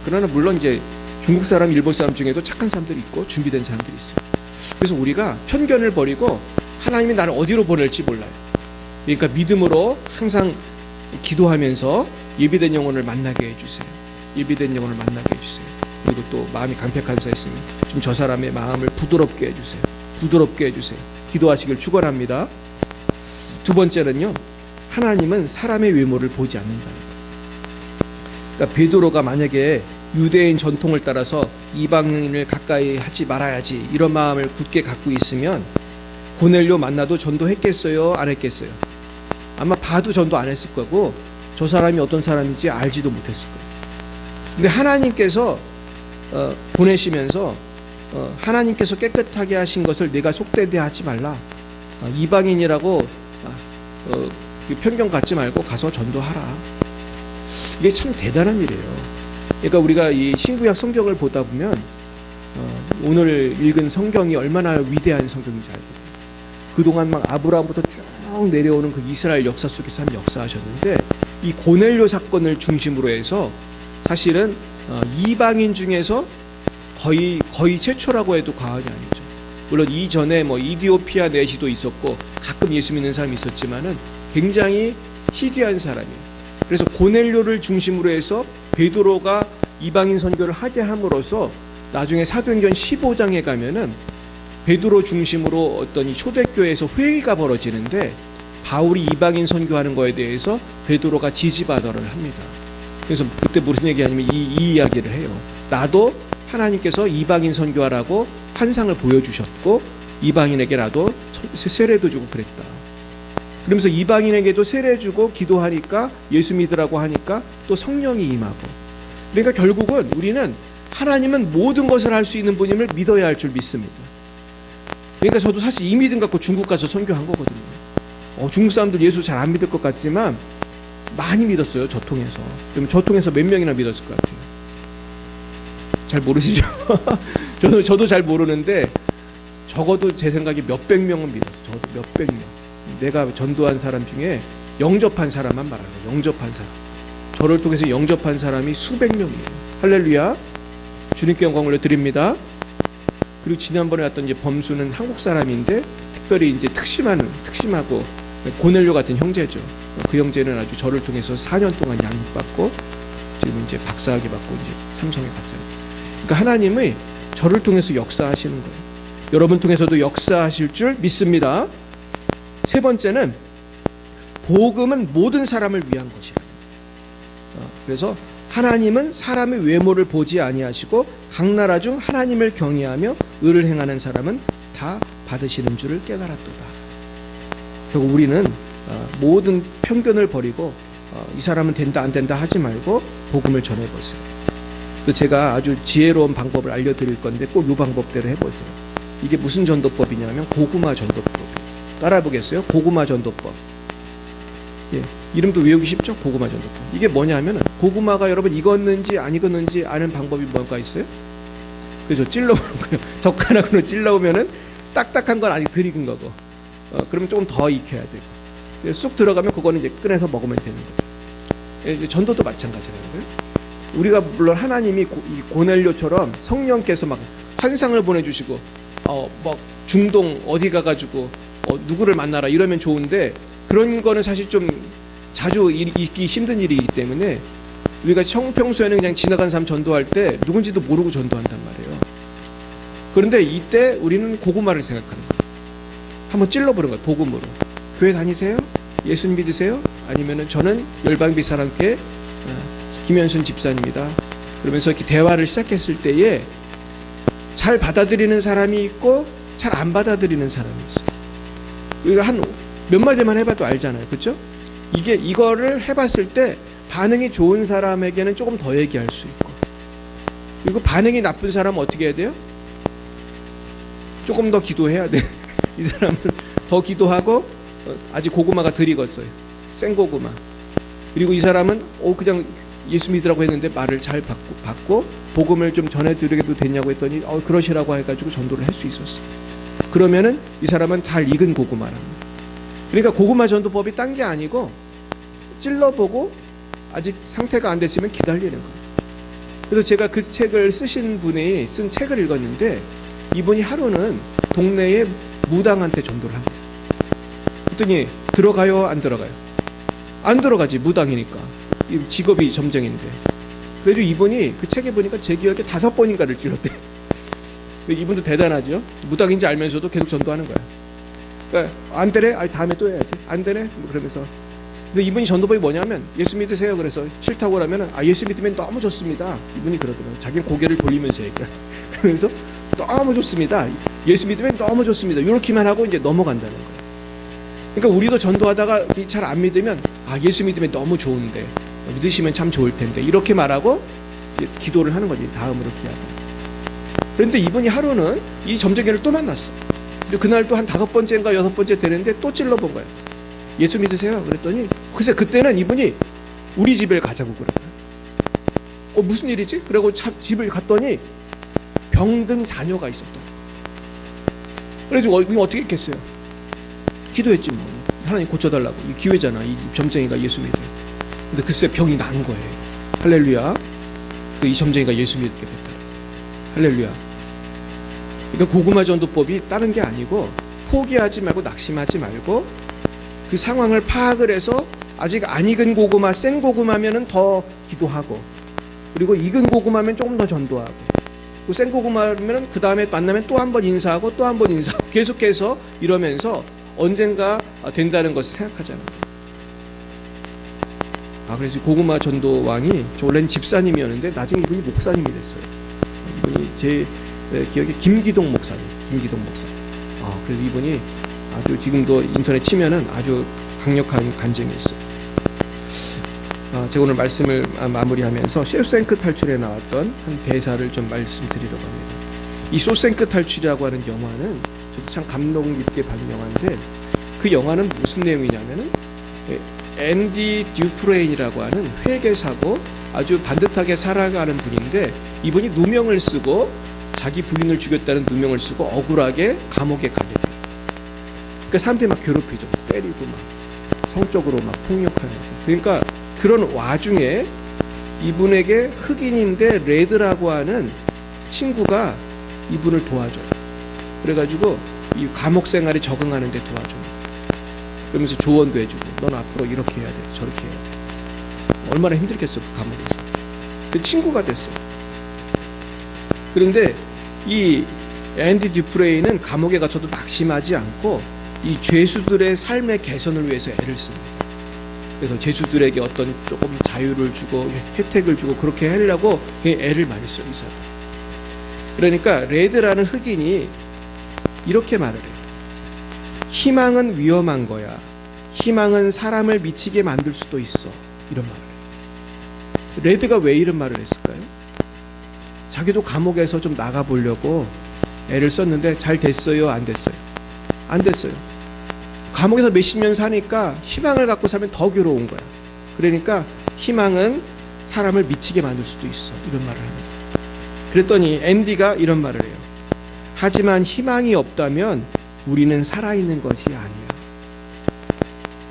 그러나 물론 이제 중국 사람, 일본 사람 중에도 착한 사람들이 있고 준비된 사람들이 있어요. 그래서 우리가 편견을 버리고 하나님이 나를 어디로 보낼지 몰라요. 그러니까 믿음으로 항상 기도하면서 예비된 영혼을 만나게 해주세요. 예비된 영혼을 만나게 해주세요. 그리고 또 마음이 강팍한 사 있으면 좀 저 사람의 마음을 부드럽게 해주세요. 부드럽게 해주세요. 기도하시길 축원합니다. 두 번째는요, 하나님은 사람의 외모를 보지 않는다. 그러니까 베드로가 만약에 유대인 전통을 따라서 이방인을 가까이 하지 말아야지 이런 마음을 굳게 갖고 있으면 고넬료 만나도 전도했겠어요? 안 했겠어요? 아마 봐도 전도 안 했을 거고, 저 사람이 어떤 사람인지 알지도 못했을 거예요. 근데 하나님께서 보내시면서 하나님께서 깨끗하게 하신 것을 내가 속되게 말라. 이방인이라고 편견 갖지 말고 가서 전도하라. 이게 참 대단한 일이에요. 그러니까 우리가 이 신구약 성경을 보다 보면 오늘 읽은 성경이 얼마나 위대한 성경인지 알게 돼요. 그동안 막 아브라함부터 쭉 내려오는 그 이스라엘 역사 속에서 한 역사하셨는데, 이 고넬료 사건을 중심으로 해서 사실은 이방인 중에서 거의 최초라고 해도 과언이 아니죠. 물론 이전에 뭐 이디오피아 내시도 있었고 가끔 예수 믿는 사람이 있었지만은 굉장히 희귀한 사람이에요. 그래서 고넬료를 중심으로 해서 베드로가 이방인 선교를 하게 함으로써 나중에 사도행전 15장에 가면은 베드로 중심으로 어떤 이 초대교회에서 회의가 벌어지는데, 바울이 이방인 선교하는 거에 대해서 베드로가 지지바더를 합니다. 그래서 그때 무슨 얘기하냐면 이 이야기를 해요. 나도 하나님께서 이방인 선교하라고 환상을 보여주셨고 이방인에게 나도 세례도 주고 그랬다. 그러면서 이방인에게도 세례 주고 기도하니까 예수 믿으라고 하니까 또 성령이 임하고, 그러니까 결국은 우리는 하나님은 모든 것을 할 수 있는 분임을 믿어야 할 줄 믿습니다. 그러니까 저도 사실 이 믿음 갖고 중국 가서 선교한 거거든요. 중국 사람들 예수 잘 안 믿을 것 같지만 많이 믿었어요. 저 통해서. 그럼 저 통해서 몇 명이나 믿었을 것 같아요? 잘 모르시죠? 저도 잘 모르는데 적어도 제 생각에 몇백 명은 믿었어요. 저도 몇백 명. 내가 전도한 사람 중에 영접한 사람만 말하는 거예요. 영접한 사람. 저를 통해서 영접한 사람이 수백 명이에요. 할렐루야. 주님께 영광 올려드립니다. 그리고 지난번에 왔던 이제 범수는 한국 사람인데 특별히 이제 특심하고 고넬료 같은 형제죠. 그 형제는 아주 저를 통해서 4년 동안 양육받고 지금 이제 박사학위 받고 이제 삼성에 갔잖아요. 그러니까 하나님의 저를 통해서 역사하시는 거예요. 여러분 통해서도 역사하실 줄 믿습니다. 세 번째는 복음은 모든 사람을 위한 것이라. 그래서 하나님은 사람의 외모를 보지 아니하시고 각 나라 중 하나님을 경외하며 의를 행하는 사람은 다 받으시는 줄을 깨달았도다. 결국 우리는 모든 편견을 버리고 이 사람은 된다 안 된다 하지 말고 복음을 전해보세요. 제가 아주 지혜로운 방법을 알려드릴 건데 꼭 이 방법대로 해보세요. 이게 무슨 전도법이냐면 고구마 전도법. 따라해보겠어요? 고구마 전도법. 예, 이름도 외우기 쉽죠? 고구마 전도법. 이게 뭐냐면 고구마가 여러분 익었는지 안 익었는지 아는 방법이 뭐가 있어요? 그죠? 찔러보는 거예요. 젓가락으로 찔러보면은 딱딱한 건 아직 덜 익은 거고 그러면 조금 더 익혀야 되고 쑥 들어가면 그거는 이제 꺼내서 먹으면 되는 거죠. 이제 전도도 마찬가지라고요. 우리가 물론 하나님이 이 고넬료처럼 성령께서 막 환상을 보내주시고 막 중동 어디 가가지고 누구를 만나라 이러면 좋은데 그런 거는 사실 좀 자주 있기 힘든 일이기 때문에 우리가 평소에는 그냥 지나간 사람 전도할 때 누군지도 모르고 전도한단 말이에요. 그런데 이때 우리는 고구마를 생각하는 거예요. 한번 찔러보는 거예요. 복음으로. 교회 다니세요? 예수 믿으세요? 아니면은 저는 열방비 사랑교회 김현순 집사입니다. 그러면서 이렇게 대화를 시작했을 때에 잘 받아들이는 사람이 있고 잘 안 받아들이는 사람이 있어요. 우리가 한 몇 마디만 해봐도 알잖아요. 그렇죠? 이거를 해봤을 때 반응이 좋은 사람에게는 조금 더 얘기할 수 있고 그리고 반응이 나쁜 사람은 어떻게 해야 돼요? 조금 더 기도해야 돼. 이 사람은 더 기도하고 아직 고구마가 덜 익었어요. 생고구마. 그리고 이 사람은 그냥 예수 믿으라고 했는데 말을 잘 받고 복음을 좀 전해드리게도 되냐고 했더니 그러시라고 해가지고 전도를 할 수 있었어요. 그러면은 이 사람은 잘 익은 고구마랍니다. 그러니까 고구마 전도법이 딴 게 아니고 찔러보고 아직 상태가 안 됐으면 기다리는 거예요. 그래서 제가 그 책을 쓰신 분이 쓴 책을 읽었는데 이분이 하루는 동네에 무당한테 전도를 합니다. 그랬더니 들어가요? 안 들어가요? 안 들어가지. 무당이니까. 직업이 점쟁인데. 그래도 이분이 그 책에 보니까 제 기억에 5번인가를 찔렀대. 이분도 대단하죠. 무당인지 알면서도 계속 전도하는 거야. 그러니까 안 되래? 다음에 또 해야지. 안 되네? 그러면서. 근데 이분이 전도법이 뭐냐면 예수 믿으세요. 그래서 싫다고 그러면 예수 믿으면 너무 좋습니다. 이분이 그러더라고요. 자기는 고개를 돌리면서 얘기해. 그러면서 너무 좋습니다. 예수 믿으면 너무 좋습니다. 이렇게만 하고 이제 넘어간다는 거예요. 그러니까 우리도 전도하다가 잘 안 믿으면 예수 믿으면 너무 좋은데 믿으시면 참 좋을 텐데 이렇게 말하고 기도를 하는 거지. 다음으로 기하다. 그런데 이분이 하루는 이 점쟁이를 또 만났어. 근데 그날도 한 5번째인가 6번째 되는데 또 찔러본 거예요. 예수 믿으세요? 그랬더니 글쎄 그때는 이분이 우리 집에 가자고 그러더라고요. 무슨 일이지? 그리고 집을 갔더니 병든 자녀가 있었던. 그래가지고 이거 어떻게 했겠어요? 기도했지 뭐. 하나님 고쳐달라고. 이 기회잖아. 이 점쟁이가 예수 믿어요. 근데 글쎄 병이 난 거예요. 할렐루야. 이 점쟁이가 예수 믿게 됐다. 할렐루야. 그러니까 고구마 전도법이 다른 게 아니고 포기하지 말고 낙심하지 말고 그 상황을 파악을 해서 아직 안 익은 고구마, 생 고구마면은 더 기도하고 그리고 익은 고구마면 조금 더 전도하고 또 생 고구마면은 그 다음에 만나면 또 한 번 인사하고 또 한 번 인사하고 계속해서 이러면서 언젠가 된다는 것을 생각하잖아요. 그래서 고구마 전도왕이 원래는 집사님이었는데 나중에 이분이 목사님이 됐어요. 이분이 제 기억에 김기동 목사님. 그래서 이분이 아주 지금도 인터넷 치면은 아주 강력한 간증이 있어요. 제가 오늘 말씀을 마무리하면서 쇼생크 탈출에 나왔던 한 대사를 좀 말씀드리려고 합니다. 이 쇼생크 탈출이라고 하는 영화는 저도 참 감동 깊게 본 영화인데, 그 영화는 무슨 내용이냐면은 앤디 듀프레인이라고 하는 회계사고 아주 반듯하게 살아가는 분인데, 이분이 누명을 쓰고 자기 부인을 죽였다는 누명을 쓰고 억울하게 감옥에 가게 돼요. 그러니까 사람들이 막 괴롭히죠. 때리고 막 성적으로 막 폭력하는 거죠. 그러니까 그런 와중에 이분에게 흑인인데 레드라고 하는 친구가 이분을 도와줘요. 그래가지고 이 감옥 생활에 적응하는 데 도와줘요. 그러면서 조언도 해주고, 넌 앞으로 이렇게 해야 돼, 저렇게 해야 돼. 얼마나 힘들겠어, 그 감옥에서. 그 친구가 됐어요. 그런데 이 앤디 듀프레이는 감옥에 갇혀도 낙심하지 않고 이 죄수들의 삶의 개선을 위해서 애를 씁니다. 그래서 죄수들에게 어떤 조금 자유를 주고 혜택을 주고 그렇게 하려고 애를 많이 써요, 이 사람. 그러니까 레드라는 흑인이 이렇게 말을 해요. 희망은 위험한 거야. 희망은 사람을 미치게 만들 수도 있어. 이런 말을 해요. 레드가 왜 이런 말을 했을까요? 자기도 감옥에서 좀 나가보려고 애를 썼는데 잘 됐어요? 안 됐어요? 안 됐어요. 감옥에서 몇십 년 사니까 희망을 갖고 살면 더 괴로운 거야. 그러니까 희망은 사람을 미치게 만들 수도 있어. 이런 말을 합니다. 그랬더니 앤디가 이런 말을 해요. 하지만 희망이 없다면 우리는 살아있는 것이 아니야.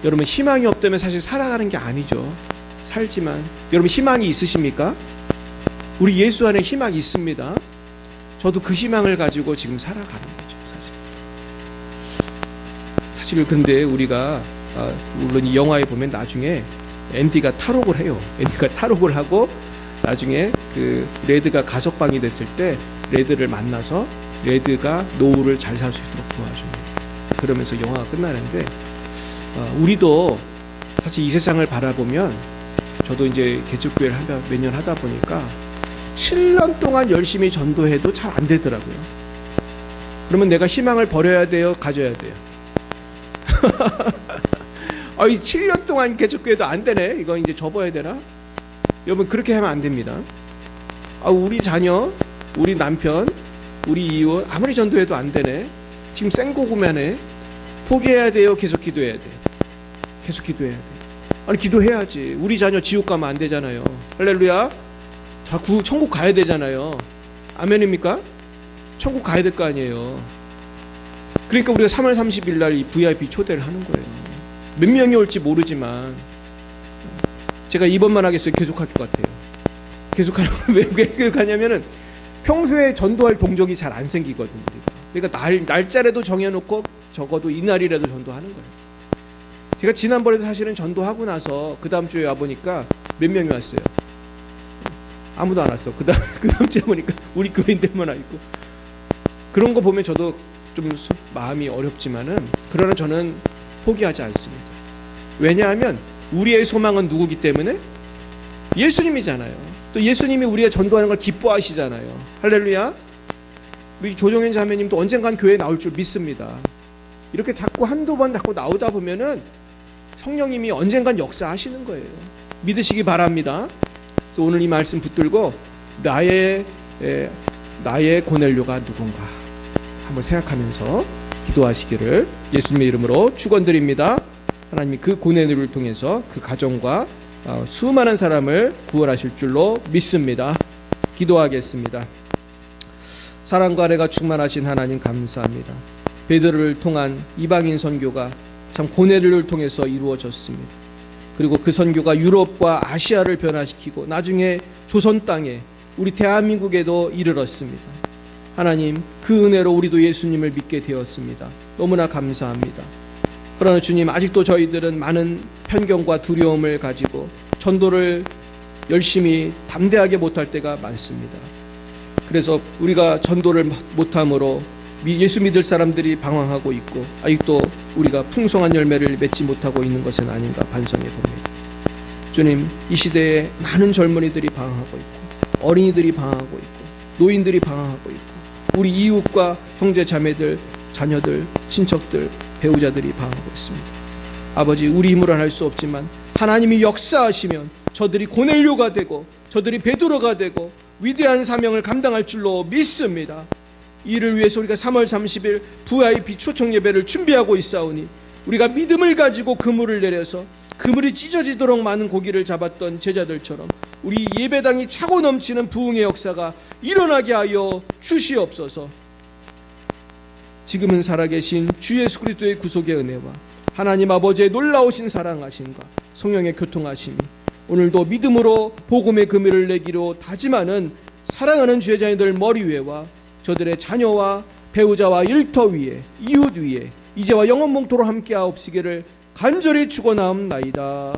여러분, 희망이 없다면 사실 살아가는 게 아니죠. 살지만. 여러분, 희망이 있으십니까? 우리 예수 안에 희망이 있습니다. 저도 그 희망을 가지고 지금 살아가는 거죠, 사실 근데 우리가 물론 이 영화에 보면 나중에 앤디가 탈옥을 해요. 앤디가 탈옥을 하고 나중에 그 레드가 가석방이 됐을 때 레드를 만나서 레드가 노후를 잘 살 수 있도록 도와줍니다. 그러면서 영화가 끝나는데, 우리도 사실 이 세상을 바라보면, 저도 이제 개척교회를 몇 년 하다 보니까 7년 동안 열심히 전도해도 잘 안 되더라고요. 그러면 내가 희망을 버려야 돼요? 가져야 돼요? 이 7년 동안 개척교회도 안 되네. 이거 이제 접어야 되나? 여러분, 그렇게 하면 안 됩니다. 우리 자녀, 우리 남편, 우리 이웃 아무리 전도해도 안 되네. 지금 생고구마네. 포기해야 돼요? 계속 기도해야 돼? 계속 기도해야 돼. 아니, 기도해야지. 우리 자녀 지옥 가면 안 되잖아요. 할렐루야. 자, 천국 가야 되잖아요. 아멘입니까? 천국 가야 될 거 아니에요. 그러니까 우리가 3월 30일 날 이 VIP 초대를 하는 거예요. 몇 명이 올지 모르지만 제가 이번만 하겠어요? 계속 할 것 같아요. 계속 하려고. 왜 가냐면은 평소에 전도할 동력이 잘 안 생기거든요. 그러니까 날짜라도 정해놓고 적어도 이날이라도 전도하는 거예요. 제가 지난번에도 사실은 전도하고 나서 그 다음 주에 와보니까 몇 명이 왔어요? 아무도 안 왔어. 그 다음 주에 보니까 우리 교인들만 와 있고. 그런 거 보면 저도 좀 마음이 어렵지만은, 그러나 저는 포기하지 않습니다. 왜냐하면 우리의 소망은 누구기 때문에? 예수님이잖아요. 또 예수님이 우리가 전도하는 걸 기뻐하시잖아요. 할렐루야. 우리 조정현 자매님도 언젠간 교회에 나올 줄 믿습니다. 이렇게 자꾸 한두 번 자꾸 나오다 보면은 성령님이 언젠간 역사하시는 거예요. 믿으시기 바랍니다. 그래서 오늘 이 말씀 붙들고 나의 고넬료가 누군가 한번 생각하면서 기도하시기를 예수님의 이름으로 축원드립니다. 하나님이 그 고넬료를 통해서 그 가정과 수많은 사람을 구원하실 줄로 믿습니다. 기도하겠습니다. 사랑과 은혜가 충만하신 하나님 감사합니다. 베드로를 통한 이방인 선교가 참 고넬료를 통해서 이루어졌습니다. 그리고 그 선교가 유럽과 아시아를 변화시키고 나중에 조선 땅에 우리 대한민국에도 이르렀습니다. 하나님, 그 은혜로 우리도 예수님을 믿게 되었습니다. 너무나 감사합니다. 그러나 주님, 아직도 저희들은 많은 편견과 두려움을 가지고 전도를 열심히 담대하게 못할 때가 많습니다. 그래서 우리가 전도를 못함으로 예수 믿을 사람들이 방황하고 있고 아직도 우리가 풍성한 열매를 맺지 못하고 있는 것은 아닌가 반성해 봅니다. 주님, 이 시대에 많은 젊은이들이 방황하고 있고 어린이들이 방황하고 있고 노인들이 방황하고 있고 우리 이웃과 형제 자매들, 자녀들, 친척들, 배우자들이 방황하고 있습니다. 아버지, 우리 힘으로는 할 수 없지만 하나님이 역사하시면 저들이 고넬료가 되고 저들이 베드로가 되고 위대한 사명을 감당할 줄로 믿습니다. 이를 위해서 우리가 3월 30일 VIP 초청 예배를 준비하고 있사오니 우리가 믿음을 가지고 그물을 내려서 그물이 찢어지도록 많은 고기를 잡았던 제자들처럼 우리 예배당이 차고 넘치는 부흥의 역사가 일어나게 하여 주시옵소서. 지금은 살아계신 주 예수 그리스도의 구속의 은혜와 하나님 아버지의 놀라우신 사랑하심과 성령의 교통하심이 오늘도 믿음으로 복음의 그물을 내기로 다짐하는 사랑하는 주의 자녀들 머리 위에와 저들의 자녀와 배우자와 일터 위에 이웃 위에 이제와 영원 몽토로 함께하옵시기를 간절히 축원하옵나이다.